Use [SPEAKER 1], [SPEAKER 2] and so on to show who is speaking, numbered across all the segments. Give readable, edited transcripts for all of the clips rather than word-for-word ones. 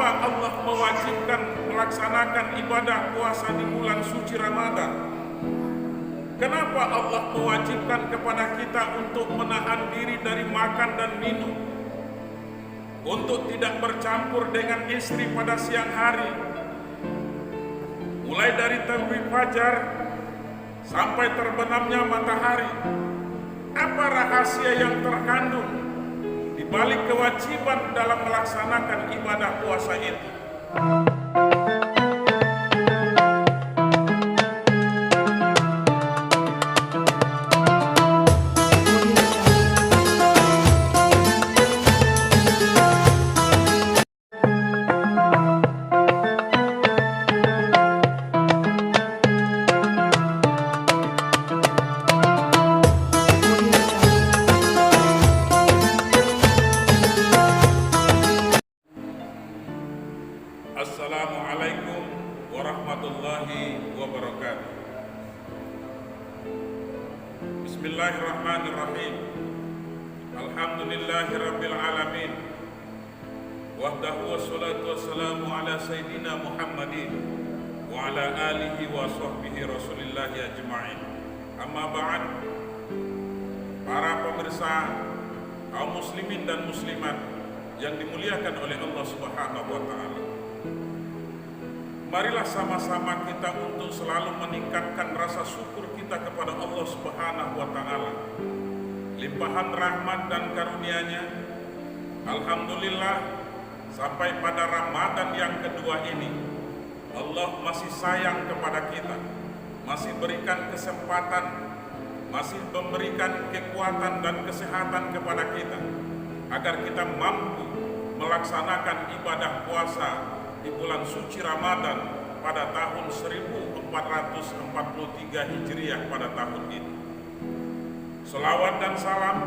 [SPEAKER 1] Kenapa Allah mewajibkan melaksanakan ibadah puasa di bulan suci Ramadan? Kenapa Allah mewajibkan kepada kita untuk menahan diri dari makan dan minum, untuk tidak bercampur dengan istri pada siang hari, mulai dari terbit fajar sampai terbenamnya matahari? Apa rahasia yang terkandung di balik kewajiban dalam melaksanakan ibadah puasa itu? Assalamualaikum warahmatullahi wabarakatuh. Bismillahirrahmanirrahim. Alhamdulillahi rabbil alamin. Wahdahu wassalatu wassalamu ala sayyidina Muhammadin wa ala alihi wa sahbihi rasulillahi ajma'in. Amma ba'd. Para pemirsa, kaum muslimin dan muslimat yang dimuliakan oleh Allah Subhanahu wa ta'ala, marilah sama-sama kita untuk selalu meningkatkan rasa syukur kita kepada Allah Subhanahu wa ta'ala. Limpahan rahmat dan karunia-Nya, alhamdulillah, sampai pada Ramadan yang kedua ini Allah masih sayang kepada kita, masih berikan kesempatan, masih memberikan kekuatan dan kesehatan kepada kita agar kita mampu melaksanakan ibadah puasa di bulan suci Ramadan pada tahun 1443 Hijriah pada tahun ini. Selawat dan salam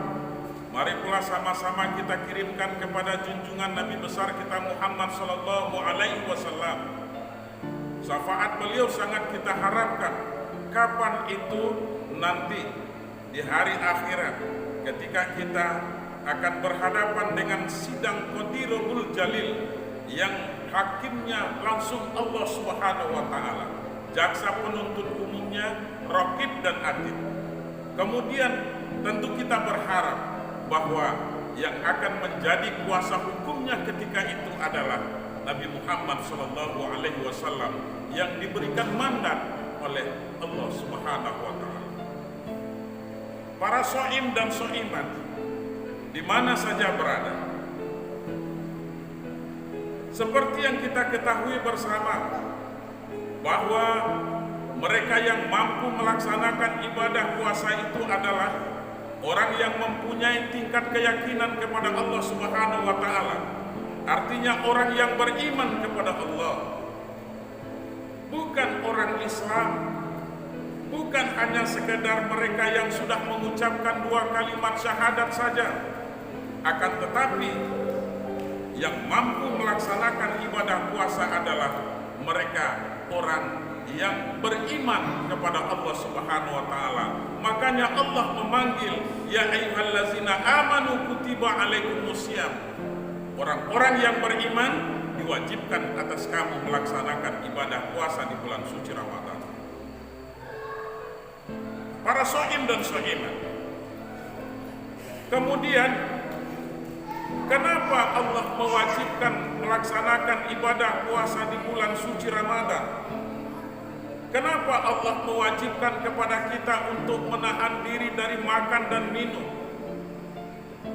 [SPEAKER 1] mari pula sama-sama kita kirimkan kepada junjungan Nabi besar kita Muhammad sallallahu alaihi wasallam. Syafaat beliau sangat kita harapkan. Kapan itu? Nanti di hari akhirat, ketika kita akan berhadapan dengan sidang Qadirul Jalil yang hakimnya langsung Allah Subhanahu wa ta'ala, jaksa penuntut umumnya Raqib dan Atid. Kemudian tentu kita berharap bahwa yang akan menjadi kuasa hukumnya ketika itu adalah Nabi Muhammad SAW yang diberikan mandat oleh Allah Subhanahu wa ta'ala. Para shaim dan shaimat di mana saja berada, seperti yang kita ketahui bersama bahwa mereka yang mampu melaksanakan ibadah puasa itu adalah orang yang mempunyai tingkat keyakinan kepada Allah Subhanahu wa ta'ala. Artinya orang yang beriman kepada Allah, bukan orang Islam, bukan hanya sekedar mereka yang sudah mengucapkan 2 kalimat syahadat saja, akan tetapi yang mampu melaksanakan ibadah puasa adalah mereka orang yang beriman kepada Allah Subhanahu wa ta'ala. Makanya Allah memanggil, ya ayyuhallazina amanu kutiba alaikumusiyam. Orang-orang yang beriman diwajibkan atas kamu melaksanakan ibadah puasa di bulan suci Ramadan. Para shaim dan shaimat. Kemudian kenapa Allah mewajibkan melaksanakan ibadah puasa di bulan suci Ramadan? Kenapa Allah mewajibkan kepada kita untuk menahan diri dari makan dan minum,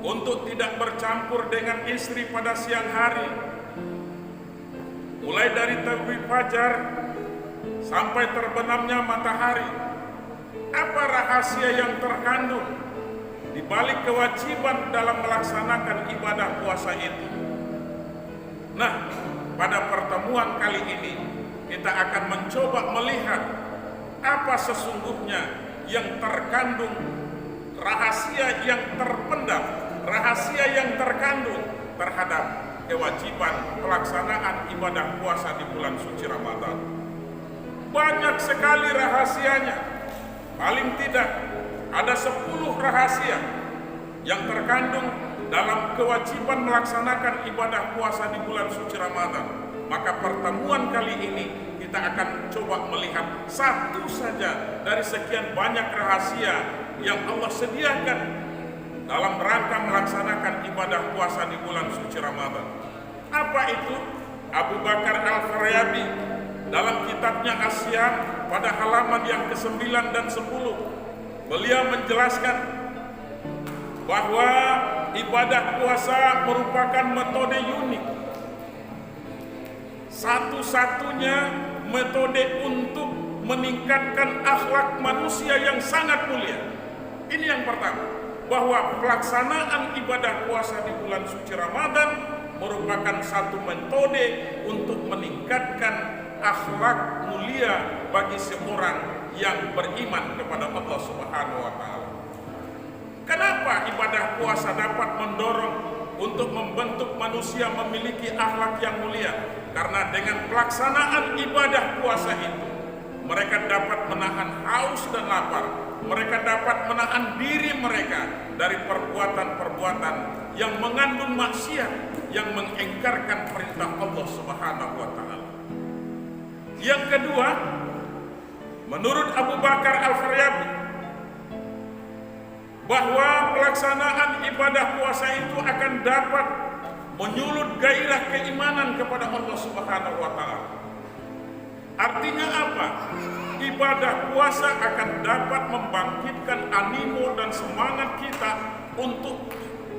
[SPEAKER 1] untuk tidak bercampur dengan istri pada siang hari, mulai dari terbit fajar sampai terbenamnya matahari? Apa rahasia yang terkandung di balik kewajiban dalam melaksanakan ibadah puasa itu? Nah, pada pertemuan kali ini kita akan mencoba melihat apa sesungguhnya yang terkandung, rahasia yang terpendam, rahasia yang terkandung terhadap kewajiban pelaksanaan ibadah puasa di bulan suci Ramadan. Banyak sekali rahasianya. Paling tidak ada 10 rahasia yang terkandung dalam kewajiban melaksanakan ibadah puasa di bulan suci Ramadan. Maka pertemuan kali ini kita akan coba melihat satu saja dari sekian banyak rahasia yang Allah sediakan dalam rangka melaksanakan ibadah puasa di bulan suci Ramadan. Apa itu? Abu Bakar Al-Faryabi dalam kitabnya Asyam pada halaman yang ke-9 dan 10, beliau menjelaskan bahwa ibadah puasa merupakan metode unik, satu-satunya metode untuk meningkatkan akhlak manusia yang sangat mulia. Ini yang pertama, bahwa pelaksanaan ibadah puasa di bulan suci Ramadan merupakan satu metode untuk meningkatkan akhlak mulia bagi seorang yang beriman kepada Allah Subhanahu wa taala. Kenapa ibadah puasa dapat mendorong untuk membentuk manusia memiliki akhlak yang mulia? Karena dengan pelaksanaan ibadah puasa itu, mereka dapat menahan haus dan lapar. Mereka dapat menahan diri mereka dari perbuatan-perbuatan yang mengandung maksiat, yang mengingkarkan perintah Allah Subhanahu wa taala. Yang kedua, menurut Abu Bakar Al-Faryabi, bahwa pelaksanaan ibadah puasa itu akan dapat menyulut gairah keimanan kepada Allah Subhanahu wa taala. Artinya apa? Ibadah puasa akan dapat membangkitkan animo dan semangat kita untuk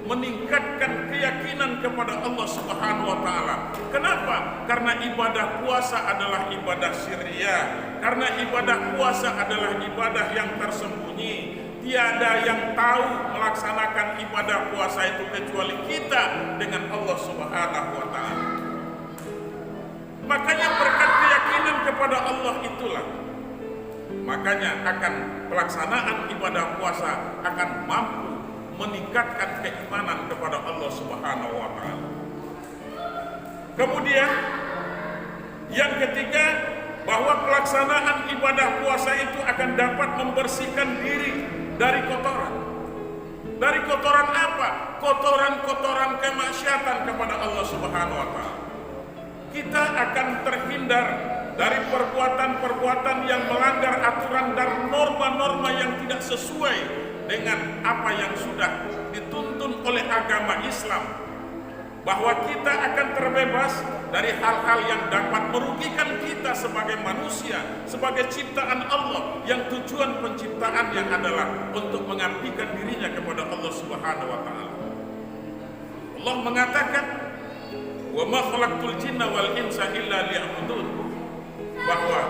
[SPEAKER 1] meningkatkan keyakinan kepada Allah Subhanahu wa taala. Kenapa? Karena ibadah puasa adalah ibadah sirriyah. Karena ibadah puasa adalah ibadah yang tersembunyi. Tiada yang tahu melaksanakan ibadah puasa itu kecuali kita dengan Allah Subhanahu wa taala. Makanya berkat keyakinan kepada Allah itulah, makanya akan pelaksanaan ibadah puasa akan mampu meningkatkan keimanan kepada Allah Subhanahu wa taala. Kemudian yang ketiga, bahwa pelaksanaan ibadah puasa itu akan dapat membersihkan diri dari kotoran. Dari kotoran apa? Kotoran-kotoran kemaksiatan kepada Allah Subhanahu wa taala. Kita akan terhindar dari perbuatan-perbuatan yang melanggar aturan dan norma-norma yang tidak sesuai dengan apa yang sudah dituntun oleh agama Islam. Bahwa kita akan terbebas dari hal-hal yang dapat merugikan kita sebagai manusia, sebagai ciptaan Allah, yang tujuan penciptaannya adalah untuk mengabdikan dirinya kepada Allah Subhanahu wa taala. Allah mengatakan, "Wa ma khalaqtul jinna wal insa illa liya'budun." Bahwa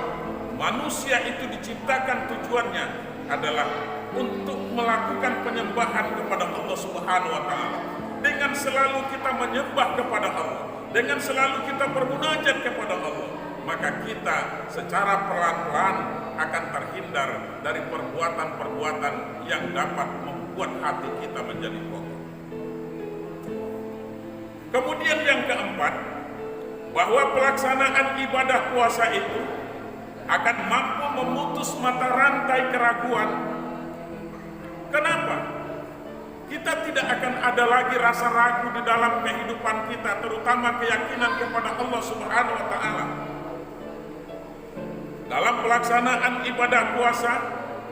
[SPEAKER 1] manusia itu diciptakan tujuannya adalah untuk melakukan penyembahan kepada Allah Subhanahu wa taala. Dengan selalu kita menyembah kepada Allah, dengan selalu kita bermunajat kepada Allah, maka kita secara pelan-pelan akan terhindar dari perbuatan-perbuatan yang dapat membuat hati kita menjadi kotor. Kemudian yang keempat, bahwa pelaksanaan ibadah puasa itu akan mampu memutus mata rantai keraguan. Kenapa? Kita tidak akan ada lagi rasa ragu di dalam kehidupan kita, terutama keyakinan kepada Allah Subhanahu wa taala. Dalam pelaksanaan ibadah puasa,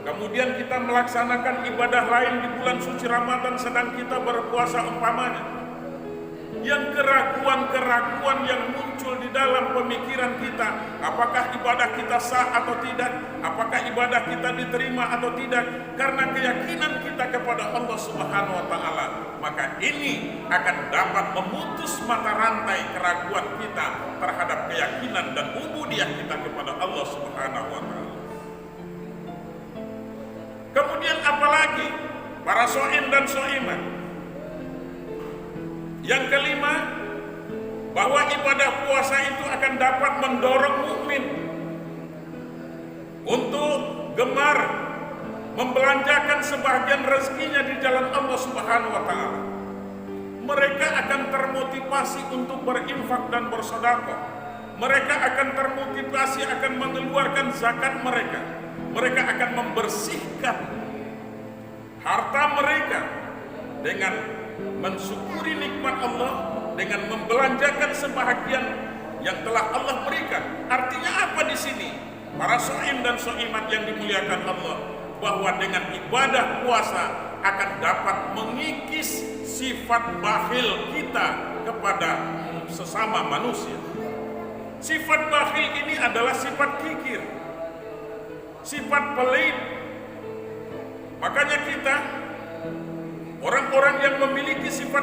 [SPEAKER 1] kemudian kita melaksanakan ibadah lain di bulan suci Ramadan sedang kita berpuasa umpamanya. Yang keraguan-keraguan yang muncul di dalam pemikiran kita, apakah ibadah kita sah atau tidak, apakah ibadah kita diterima atau tidak, karena keyakinan kita kepada Allah Subhanahu wa taala, maka ini akan dapat memutus mata rantai keraguan kita terhadap keyakinan dan ubudiyah kita kepada Allah Subhanahu wa taala. Kemudian apalagi para shaim dan shaimat? Yang kelima, bahwa ibadah puasa itu akan dapat mendorong mukmin untuk gemar membelanjakan sebagian rezekinya di jalan Allah Subhanahu wa taala. Mereka akan termotivasi untuk berinfak dan bersedekah. Mereka akan termotivasi akan mengeluarkan zakat mereka. Mereka akan membersihkan harta mereka dengan mensyukuri nikmat Allah dengan membelanjakan sebahagian yang telah Allah berikan. Artinya apa di sini? Para shaim dan shaimat yang dimuliakan Allah, bahwa dengan ibadah puasa akan dapat mengikis sifat bakhil kita kepada sesama manusia. Sifat bakhil ini adalah sifat kikir, sifat pelit. Makanya kita, orang-orang yang memiliki sifat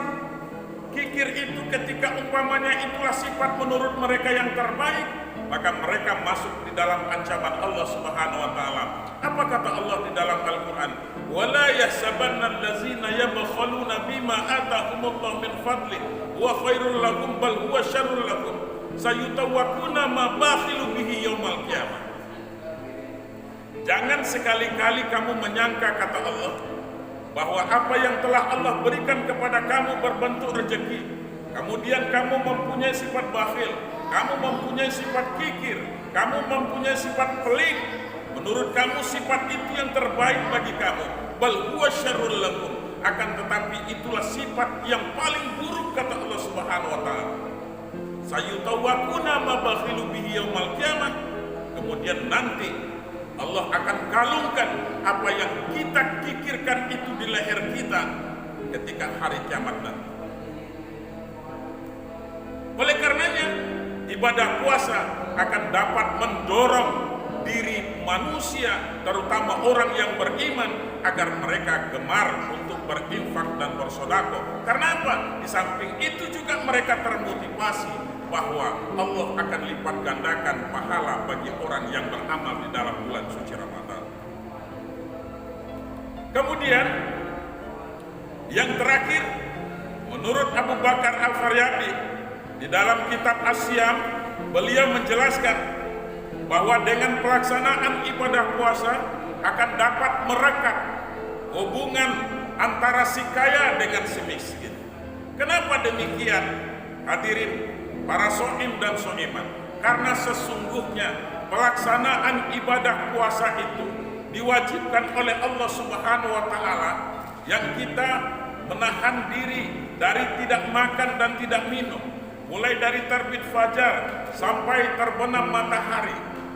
[SPEAKER 1] kikir itu, ketika umpamanya itulah sifat menurut mereka yang terbaik, maka mereka masuk di dalam ancaman Allah Subhanahu wa taala. Apa kata Allah di dalam Al-Qur'an? "Wala yahsabanna allazina yabkhaluna bima atahumullahu min fadli wa khairul lakum bal huwa syarrul lakum sayutawakuna ma bakhilu bihi yaumal qiyamah." Jangan sekali-kali kamu menyangka, kata Allah, bahwa apa yang telah Allah berikan kepada kamu berbentuk rezeki, kemudian kamu mempunyai sifat bakhil, kamu mempunyai sifat kikir, kamu mempunyai sifat pelit. Menurut kamu sifat itu yang terbaik bagi kamu. Bal huwa syarrul lakum. Akan tetapi itulah sifat yang paling buruk, kata Allah Subhanahu wa taala. Sayutawakuna ma bakhilu bihi yaumal qiyamah. Kemudian nanti Allah akan kalungkan apa yang kita kikirkan itu di leher kita ketika hari kiamat nanti. Oleh karenanya, ibadah puasa akan dapat mendorong diri manusia, terutama orang yang beriman, agar mereka gemar untuk berinfak dan bersedekah. Karena apa? Di samping itu juga mereka termotivasi bahwa Allah akan lipat gandakan pahala bagi orang yang beramal di dalam bulan suci Ramadan. Kemudian yang terakhir, menurut Abu Bakar Al-Faryabi di dalam kitab As-Siyam, beliau menjelaskan bahwa dengan pelaksanaan ibadah puasa akan dapat merekat hubungan antara si kaya dengan si miskin. Kenapa demikian, hadirin para shaim dan shaimat? Karena sesungguhnya pelaksanaan ibadah puasa itu diwajibkan oleh Allah Subhanahu wa taala, yang kita menahan diri dari tidak makan dan tidak minum mulai dari terbit fajar sampai terbenam matahari.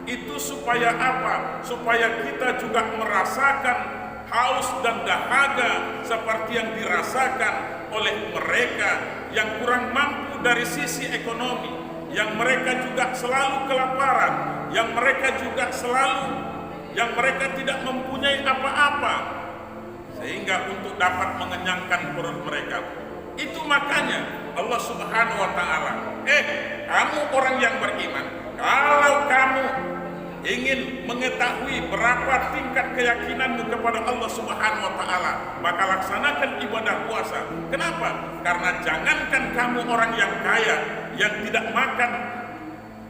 [SPEAKER 1] Itu supaya apa? Supaya kita juga merasakan haus dan dahaga seperti yang dirasakan oleh mereka yang kurang mampu dari sisi ekonomi, yang mereka juga selalu kelaparan, yang mereka tidak mempunyai apa-apa, sehingga untuk dapat mengenyangkan perut mereka. Itu makanya Allah Subhanahu wa taala, kamu orang yang beriman, kalau kamu ingin mengetahui berapa tingkat keyakinanmu kepada Allah Subhanahu wa taala, maka laksanakan ibadah puasa. Kenapa? Karena jangankan kamu orang yang kaya yang tidak makan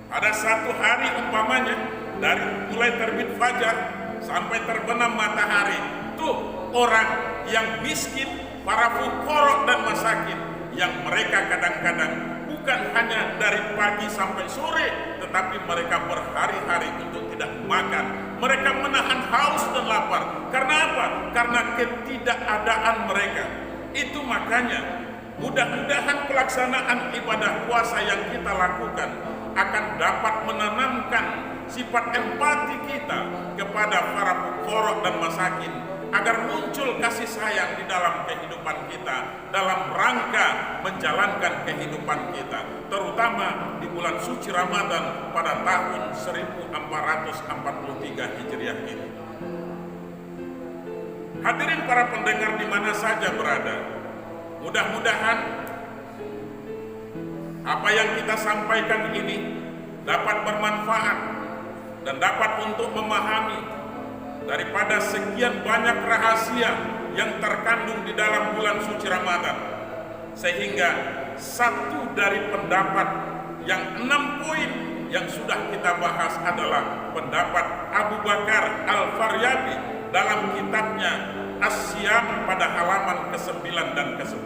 [SPEAKER 1] pada satu hari, umpamanya dari mulai terbit fajar sampai terbenam matahari, tuh orang yang miskin, para fuqara dan masakin, yang mereka kadang-kadang bukan hanya dari pagi sampai sore, tetapi mereka berhari-hari untuk tidak makan. Mereka menahan haus dan lapar. Karena apa? Karena ketidakadaan mereka. Itu makanya mudah-mudahan pelaksanaan ibadah puasa yang kita lakukan akan dapat menanamkan sifat empati kita kepada para fuqara dan masakin, agar muncul kasih sayang di dalam kehidupan kita, dalam rangka menjalankan kehidupan kita, terutama di bulan suci Ramadan pada tahun 1443 Hijriah ini. Hadirin para pendengar di mana saja berada, mudah-mudahan apa yang kita sampaikan ini dapat bermanfaat dan dapat untuk memahami daripada sekian banyak rahasia yang terkandung di dalam bulan suci Ramadan, sehingga satu dari pendapat yang 6 poin yang sudah kita bahas adalah pendapat Abu Bakar Al-Faryabi dalam kitabnya As-Siyam pada halaman ke-9 dan ke-10.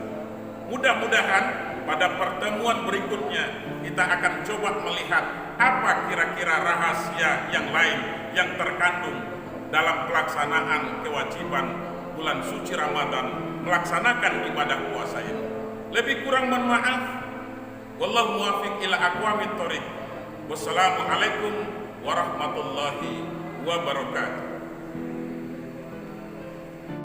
[SPEAKER 1] Mudah-mudahan pada pertemuan berikutnya kita akan coba melihat apa kira-kira rahasia yang lain yang terkandung dalam pelaksanaan kewajiban bulan suci Ramadan melaksanakan ibadah puasa ini. Lebih kurang mohon maaf. Wallahu muwaffiq ila aqwamit thoriq. Wassalamualaikum warahmatullahi wabarakatuh.